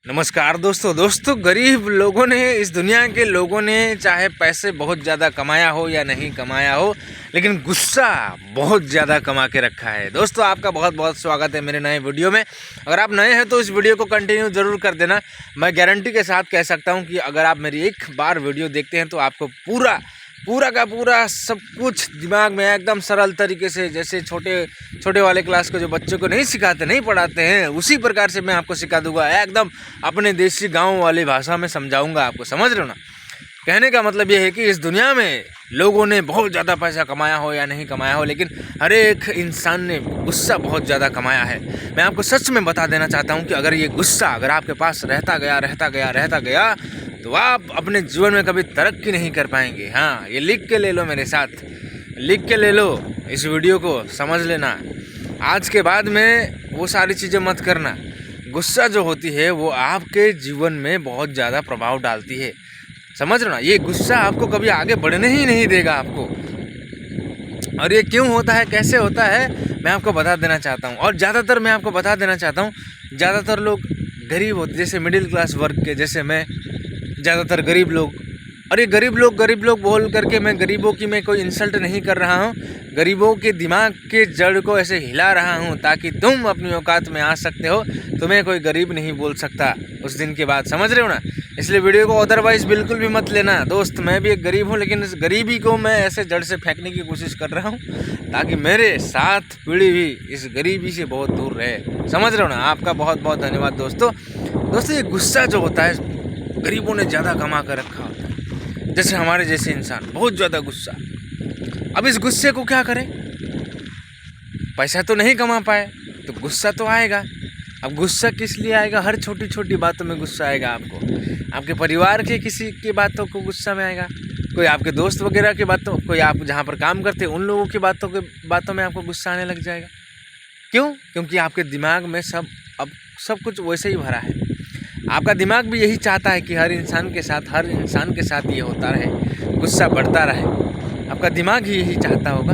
नमस्कार दोस्तों गरीब लोगों ने, इस दुनिया के लोगों ने चाहे पैसे बहुत ज़्यादा कमाया हो या नहीं कमाया हो, लेकिन गुस्सा बहुत ज़्यादा कमा के रखा है। दोस्तों आपका बहुत बहुत स्वागत है मेरे नए वीडियो में। अगर आप नए हैं तो इस वीडियो को कंटिन्यू ज़रूर कर देना। मैं गारंटी के साथ कह सकता हूं कि अगर आप मेरी एक बार वीडियो देखते हैं तो आपको पूरा का पूरा सब कुछ दिमाग में एकदम सरल तरीके से, जैसे छोटे वाले क्लास को जो बच्चों को नहीं सिखाते, नहीं पढ़ाते हैं, उसी प्रकार से मैं आपको सिखा दूंगा। एकदम अपने देसी गांव वाली भाषा में समझाऊंगा आपको। समझ रहे हो ना? कहने का मतलब ये है कि इस दुनिया में लोगों ने बहुत ज़्यादा पैसा कमाया हो या नहीं कमाया हो, लेकिन हर एक इंसान ने गुस्सा बहुत ज़्यादा कमाया है। मैं आपको सच में बता देना चाहता हूँ कि अगर ये गुस्सा अगर आपके पास रहता गया तो आप अपने जीवन में कभी तरक्की नहीं कर पाएंगे। हाँ, ये लिख के ले लो, मेरे साथ लिख के ले लो, इस वीडियो को समझ लेना। आज के बाद में वो सारी चीज़ें मत करना। गुस्सा जो होती है वो आपके जीवन में बहुत ज़्यादा प्रभाव डालती है। समझ रहे हो ना? ये गुस्सा आपको कभी आगे बढ़ने ही नहीं देगा आपको। और ये क्यों होता है, कैसे होता है, मैं आपको बता देना चाहता हूँ। और ज़्यादातर मैं आपको बता देना चाहता हूँ, ज़्यादातर लोग गरीब होते, जैसे मिडिल क्लास वर्ग के, जैसे मैं, ज़्यादातर गरीब लोग। और ये गरीब लोग बोल करके मैं गरीबों की मैं कोई इंसल्ट नहीं कर रहा हूँ। गरीबों के दिमाग के जड़ को ऐसे हिला रहा हूँ ताकि तुम अपनी औकात में आ सकते हो। तुम्हें कोई गरीब नहीं बोल सकता उस दिन के बाद। समझ रहे हो ना? इसलिए वीडियो को अदरवाइज़ बिल्कुल भी मत लेना। दोस्त, मैं भी एक गरीब हूँ, लेकिन इस गरीबी को मैं ऐसे जड़ से फेंकने की कोशिश कर रहा हूँ ताकि मेरे साथ पीढ़ी भी इस गरीबी से बहुत दूर रहे। समझ रहे हो ना? आपका बहुत बहुत धन्यवाद दोस्तों। ये गुस्सा जो होता है गरीबों ने ज़्यादा कमा कर रखा होता है, जैसे हमारे जैसे इंसान, बहुत ज़्यादा गुस्सा। अब इस गुस्से को क्या करें? पैसा तो नहीं कमा पाए तो गुस्सा तो आएगा। अब गुस्सा किस लिए आएगा? हर छोटी छोटी बातों में गुस्सा आएगा आपको। आपके परिवार के किसी की बातों को गुस्सा में आएगा, कोई आपके दोस्त वगैरह की बातों, कोई आप जहाँ पर काम करते हैं उन लोगों की बातों में आपको गुस्सा आने लग जाएगा। क्यों? क्योंकि आपके दिमाग में सब कुछ वैसे ही भरा है। आपका दिमाग भी यही चाहता है कि हर इंसान के साथ ये होता रहे, गुस्सा बढ़ता रहे। आपका दिमाग ही यही चाहता होगा।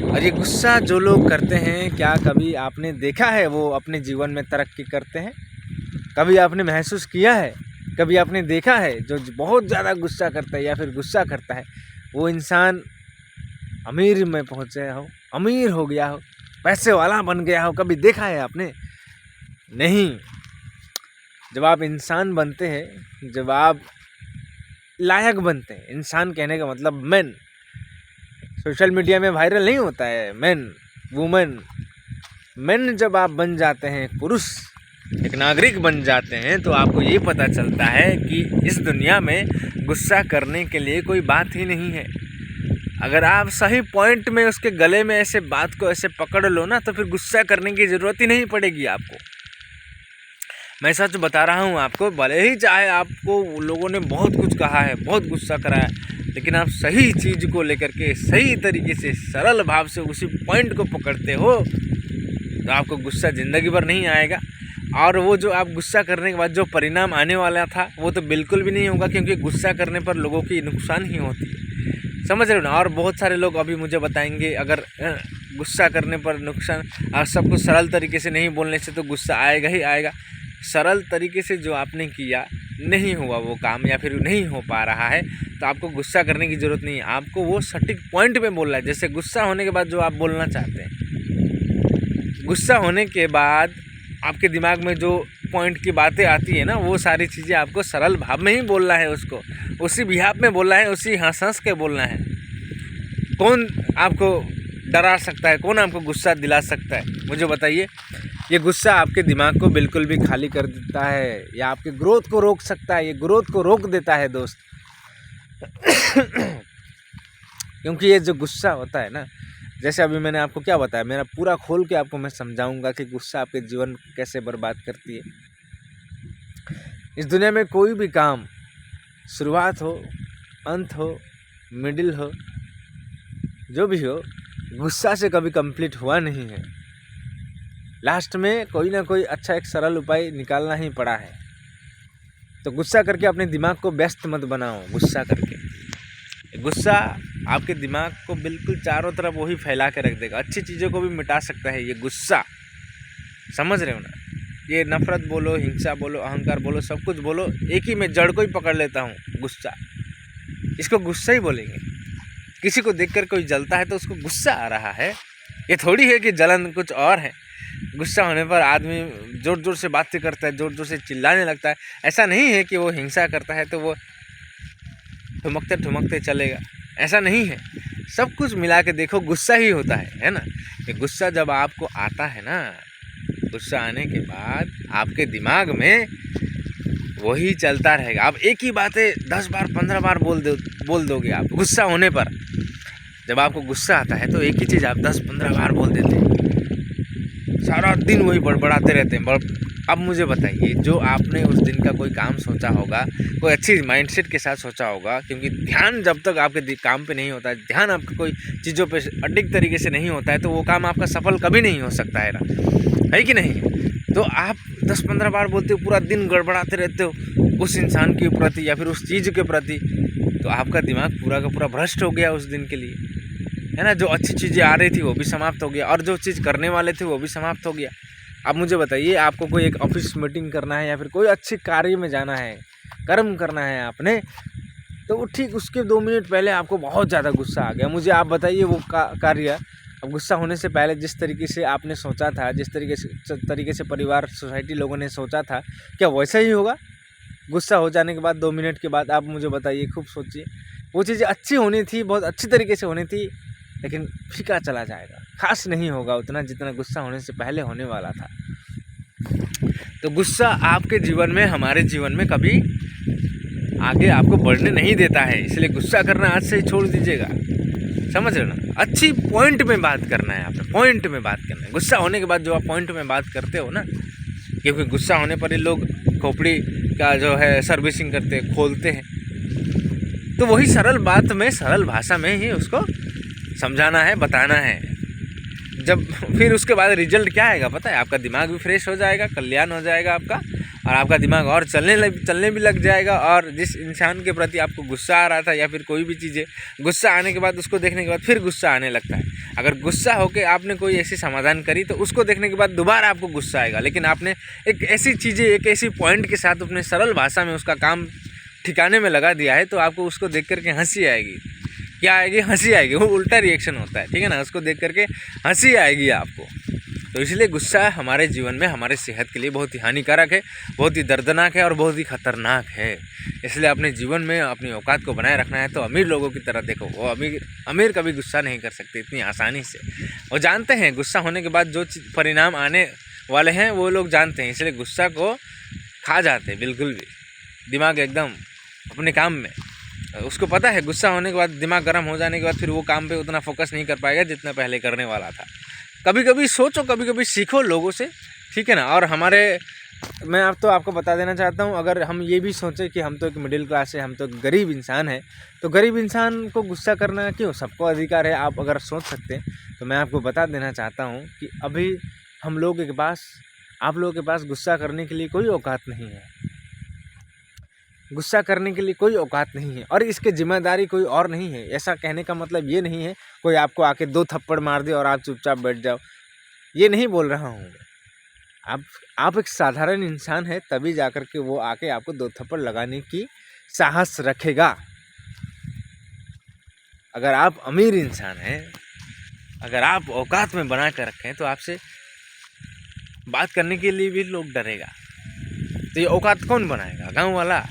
और ये गुस्सा जो लोग करते हैं, क्या कभी आपने देखा है वो अपने जीवन में तरक्की करते हैं? कभी आपने महसूस किया है, कभी आपने देखा है जो बहुत ज़्यादा गुस्सा करता है या फिर गुस्सा करता है, वो इंसान अमीर में पहुँचा हो, अमीर हो गया हो, पैसे वाला बन गया हो? कभी देखा है आपने? नहीं। जब आप इंसान बनते हैं, जब आप लायक बनते हैं, इंसान कहने का मतलब मैन, सोशल मीडिया में वायरल नहीं होता है मैन, वुमेन, मैन जब आप बन जाते हैं, पुरुष, एक नागरिक बन जाते हैं, तो आपको ये पता चलता है कि इस दुनिया में गुस्सा करने के लिए कोई बात ही नहीं है। अगर आप सही पॉइंट में उसके गले में ऐसे बात को ऐसे पकड़ लो ना, तो फिर गुस्सा करने की ज़रूरत ही नहीं पड़ेगी आपको। मैं सच बता रहा हूँ आपको। भले ही चाहे आपको लोगों ने बहुत कुछ कहा है, बहुत गुस्सा कराया, लेकिन आप सही चीज़ को लेकर के सही तरीके से सरल भाव से उसी पॉइंट को पकड़ते हो तो आपको गुस्सा ज़िंदगी भर नहीं आएगा। और वो जो आप गुस्सा करने के बाद जो परिणाम आने वाला था वो तो बिल्कुल भी नहीं होगा, क्योंकि गुस्सा करने पर लोगों की नुकसान ही होती है। समझ रहे हो ना? और बहुत सारे लोग अभी मुझे बताएंगे, अगर गुस्सा करने पर नुकसान, और सब कुछ सरल तरीके से नहीं बोलने से तो गुस्सा आएगा ही आएगा। सरल तरीके से जो आपने किया, नहीं हुआ वो काम या फिर नहीं हो पा रहा है, तो आपको गुस्सा करने की ज़रूरत नहीं है। आपको वो सटीक पॉइंट पे बोलना है। जैसे गुस्सा होने के बाद जो आप बोलना चाहते हैं, गुस्सा होने के बाद आपके दिमाग में जो पॉइंट की बातें आती है ना, वो सारी चीज़ें आपको सरल भाव में ही बोलना है, उसको उसी बिहाफ में बोलना है, उसी हंस के बोलना है। कौन आपको डरा सकता है? कौन आपको गुस्सा दिला सकता है? मुझे बताइए। ये गुस्सा आपके दिमाग को बिल्कुल भी खाली कर देता है, या आपके ग्रोथ को रोक सकता है। ये ग्रोथ को रोक देता है दोस्त। क्योंकि ये जो गुस्सा होता है ना, जैसे अभी मैंने आपको क्या बताया, मेरा पूरा खोल के आपको मैं समझाऊंगा कि गुस्सा आपके जीवन को कैसे बर्बाद करती है। इस दुनिया में कोई भी काम, शुरुआत हो, अंत हो, मिडिल हो, जो भी हो, गुस्सा से कभी कंप्लीट हुआ नहीं है। लास्ट में कोई ना कोई अच्छा एक सरल उपाय निकालना ही पड़ा है। तो गुस्सा करके अपने दिमाग को व्यस्त मत बनाओ। गुस्सा करके, गुस्सा आपके दिमाग को बिल्कुल चारों तरफ वही फैला के रख देगा। अच्छी चीज़ों को भी मिटा सकता है ये गुस्सा। समझ रहे हो ना? ये नफरत बोलो, हिंसा बोलो, अहंकार बोलो, सब कुछ बोलो, एक ही मैं जड़ को ही पकड़ लेता हूँ, गुस्सा। इसको गुस्सा ही बोलेंगे। किसी को देखकर कोई जलता है तो उसको गुस्सा आ रहा है। ये थोड़ी है कि जलन कुछ और है। गुस्सा होने पर आदमी ज़ोर ज़ोर से बातें करता है, ज़ोर ज़ोर से चिल्लाने लगता है। ऐसा नहीं है कि वो हिंसा करता है तो वो ठुमकते ठुमकते चलेगा, ऐसा नहीं है। सब कुछ मिला के देखो, गुस्सा ही होता है ना। ये गुस्सा जब आपको आता है ना, गुस्सा आने के बाद आपके दिमाग में वही चलता रहेगा। आप एक ही बातें 10 बार 15 बार बोल दोगे आप गुस्सा होने पर। जब आपको गुस्सा आता है तो एक ही चीज़ आप 10-15 बार बोल देते हैं, सारा दिन वही बड़बड़ाते रहते हैं। अब मुझे बताइए, जो आपने उस दिन का कोई काम सोचा होगा, कोई अच्छी माइंडसेट के साथ सोचा होगा, क्योंकि ध्यान जब तक आपके काम पे नहीं होता है, ध्यान आपका कोई चीज़ों पे अडिग तरीके से नहीं होता है, तो वो काम आपका सफल कभी नहीं हो सकता है ना, है कि नहीं। तो आप 10-15 बार बोलते हो, पूरा दिन गड़बड़ाते रहते हो उस इंसान के प्रति या फिर उस चीज़ के प्रति, तो आपका दिमाग पूरा का पूरा भ्रष्ट हो गया उस दिन के लिए, है ना। जो अच्छी चीज़ें आ रही थी वो भी समाप्त हो गया, और जो चीज़ करने वाले थे वो भी समाप्त हो गया। अब मुझे बताइए, आपको कोई एक ऑफिस मीटिंग करना है या फिर कोई अच्छे कार्य में जाना है, कर्म करना है आपने, तो वो ठीक उसके 2 मिनट पहले आपको बहुत ज़्यादा गुस्सा आ गया। मुझे आप बताइए, वो कार्य अब गुस्सा होने से पहले जिस तरीके से आपने सोचा था, जिस तरीके से परिवार सोसाइटी लोगों ने सोचा था, क्या वैसा ही होगा? गुस्सा हो जाने के बाद 2 मिनट के बाद आप मुझे बताइए, खूब सोचिए। वो चीज़ें अच्छी होनी थी, बहुत अच्छी तरीके से होनी थी, लेकिन फीका चला जाएगा, खास नहीं होगा उतना जितना गुस्सा होने से पहले होने वाला था। तो गुस्सा आपके जीवन में, हमारे जीवन में कभी आगे आपको बढ़ने नहीं देता है, इसलिए गुस्सा करना आज से ही छोड़ दीजिएगा। समझ रहे ना। अच्छी पॉइंट में बात करना है आपने, पॉइंट में बात करना है। गुस्सा होने के बाद जो आप पॉइंट में बात करते हो ना, क्योंकि गुस्सा होने पर ही लोग खोपड़ी का जो है सर्विसिंग करते हैं, खोलते हैं, तो वही सरल बात में, सरल भाषा में ही उसको समझाना है, बताना है। जब फिर उसके बाद रिजल्ट क्या आएगा पता है? आपका दिमाग भी फ्रेश हो जाएगा, कल्याण हो जाएगा आपका, और आपका दिमाग और चलने भी लग जाएगा। और जिस इंसान के प्रति आपको गुस्सा आ रहा था या फिर कोई भी चीज़ें, गुस्सा आने के बाद उसको देखने के बाद फिर गुस्सा आने लगता है। अगर गुस्सा होकर आपने कोई ऐसी समाधान करी तो उसको देखने के बाद दोबारा आपको गुस्सा आएगा, लेकिन आपने एक ऐसी चीज़ें, एक ऐसी पॉइंट के साथ अपने सरल भाषा में उसका काम ठिकाने में लगा दिया है, तो आपको उसको देख करके हंसी आएगी। क्या आएगी? हंसी आएगी। वो उल्टा रिएक्शन होता है, ठीक है ना। उसको देख करके हंसी आएगी आपको। तो इसलिए गुस्सा हमारे जीवन में, हमारे सेहत के लिए बहुत ही हानिकारक है, बहुत ही दर्दनाक है और बहुत ही खतरनाक है। इसलिए अपने जीवन में अपनी औकात को बनाए रखना है तो अमीर लोगों की तरह देखो। वो अमीर कभी गुस्सा नहीं कर सकते इतनी आसानी से। वो जानते हैं गुस्सा होने के बाद जो परिणाम आने वाले हैं वो लोग जानते हैं, इसलिए गुस्सा को खा जाते हैं बिल्कुल भी। दिमाग एकदम अपने काम में, उसको पता है गुस्सा होने के बाद, दिमाग गर्म हो जाने के बाद फिर वो काम पे उतना फोकस नहीं कर पाएगा जितना पहले करने वाला था। कभी कभी सोचो, कभी कभी सीखो लोगों से, ठीक है ना। और मैं आपको बता देना चाहता हूँ, अगर हम ये भी सोचें कि हम तो एक मिडिल क्लास है, हम तो एक गरीब इंसान है, तो गरीब इंसान को गुस्सा करना क्यों? सबको अधिकार है। आप अगर सोच सकते हैं तो मैं आपको बता देना चाहता हूँ कि अभी हम लोगों के पास, आप लोगों के पास गुस्सा करने के लिए कोई औकात नहीं है। गुस्सा करने के लिए कोई औकात नहीं है, और इसकी जिम्मेदारी कोई और नहीं है। ऐसा कहने का मतलब ये नहीं है कोई आपको आके 2 थप्पड़ मार दे और आप चुपचाप बैठ जाओ, ये नहीं बोल रहा हूँ। आप एक साधारण इंसान है, तभी जाकर के वो आके आपको 2 थप्पड़ लगाने की साहस रखेगा। अगर आप अमीर इंसान हैं, अगर आप औकात में बना कर रखें, तो आपसे बात करने के लिए भी लोग डरेगा। तो ये औकात कौन बनाएगा? गाँव वाला?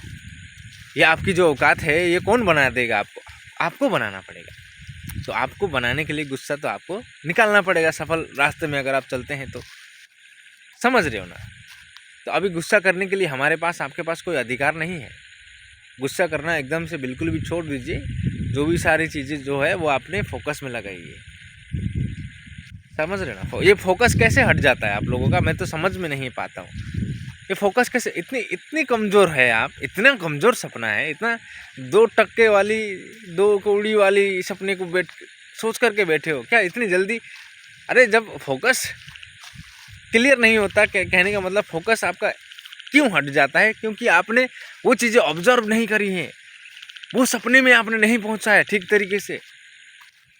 ये आपकी जो औकात है ये कौन बना देगा आपको? आपको बनाना पड़ेगा। तो आपको बनाने के लिए गुस्सा तो आपको निकालना पड़ेगा सफल रास्ते में, अगर आप चलते हैं तो। समझ रहे हो ना। तो अभी गुस्सा करने के लिए हमारे पास, आपके पास कोई अधिकार नहीं है। गुस्सा करना एकदम से बिल्कुल भी छोड़ दीजिए। जो भी सारी चीज़ें जो है वो आपने फोकस में लगाइए। समझ रहे हो ना। ये फोकस कैसे हट जाता है आप लोगों का, मैं तो समझ में नहीं पाता हूँ। ये फोकस कैसे इतनी कमज़ोर है, आप इतना कमज़ोर सपना है, इतना 2 टक्के वाली, 2 कौड़ी वाली सपने को सोच करके बैठे हो क्या इतनी जल्दी? अरे जब फोकस क्लियर नहीं होता, कहने का मतलब फोकस आपका क्यों हट जाता है? क्योंकि आपने वो चीज़ें ऑब्जर्व नहीं करी हैं, वो सपने में आपने नहीं पहुंचा है ठीक तरीके से।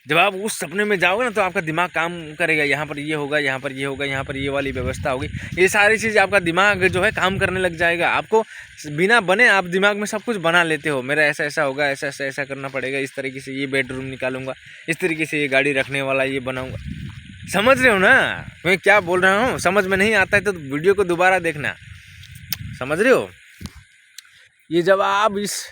जब आप उस सपने में जाओगे ना तो आपका दिमाग काम करेगा, यहाँ पर ये होगा, यहाँ पर ये होगा, यहाँ पर ये वाली व्यवस्था होगी, ये सारी चीज़ आपका दिमाग जो है काम करने लग जाएगा। आपको बिना बने आप दिमाग में सब कुछ बना लेते हो, मेरा ऐसा ऐसा होगा, ऐसा ऐसा ऐसा करना पड़ेगा, इस तरीके से ये बेडरूम निकालूंगा, इस तरीके से ये गाड़ी रखने वाला ये बनाऊंगा। समझ रहे हो ना मैं क्या बोल रहा हूँ? समझ में नहीं आता है तो वीडियो को दोबारा देखना। समझ रहे हो? ये जब आप इस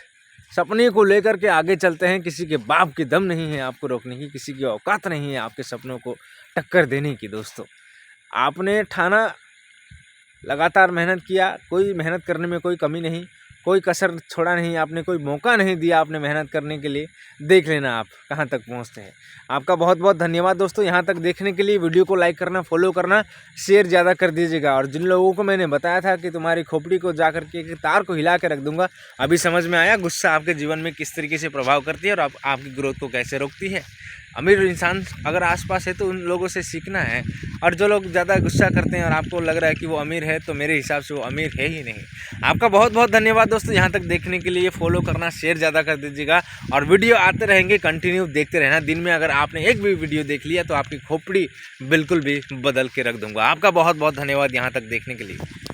सपने को लेकर के आगे चलते हैं, किसी के बाप की दम नहीं है आपको रोकने की, किसी की औकात नहीं है आपके सपनों को टक्कर देने की। दोस्तों आपने ठाना, लगातार मेहनत किया, कोई मेहनत करने में कोई कमी नहीं, कोई कसर छोड़ा नहीं आपने, कोई मौका नहीं दिया आपने मेहनत करने के लिए। देख लेना आप कहाँ तक पहुँचते हैं। आपका बहुत बहुत धन्यवाद दोस्तों यहाँ तक देखने के लिए। वीडियो को लाइक करना, फॉलो करना, शेयर ज़्यादा कर दीजिएगा। और जिन लोगों को मैंने बताया था कि तुम्हारी खोपड़ी को जा करके एक तार को हिला के रख दूंगा, अभी समझ में आया गुस्सा आपके जीवन में किस तरीके से प्रभाव करती है और आपकी ग्रोथ को कैसे रोकती है। अमीर इंसान अगर आसपास है तो उन लोगों से सीखना है। और जो लोग ज़्यादा गुस्सा करते हैं और आपको लग रहा है कि वो अमीर है, तो मेरे हिसाब से वो अमीर है ही नहीं। आपका बहुत बहुत धन्यवाद दोस्तों यहाँ तक देखने के लिए। फॉलो करना, शेयर ज़्यादा कर दीजिएगा और वीडियो आते रहेंगे, कंटिन्यू देखते रहना। दिन में अगर आपने एक भी वीडियो देख लिया तो आपकी खोपड़ी बिल्कुल भी बदल के रख दूँगा। आपका बहुत बहुत धन्यवाद यहाँ तक देखने के लिए।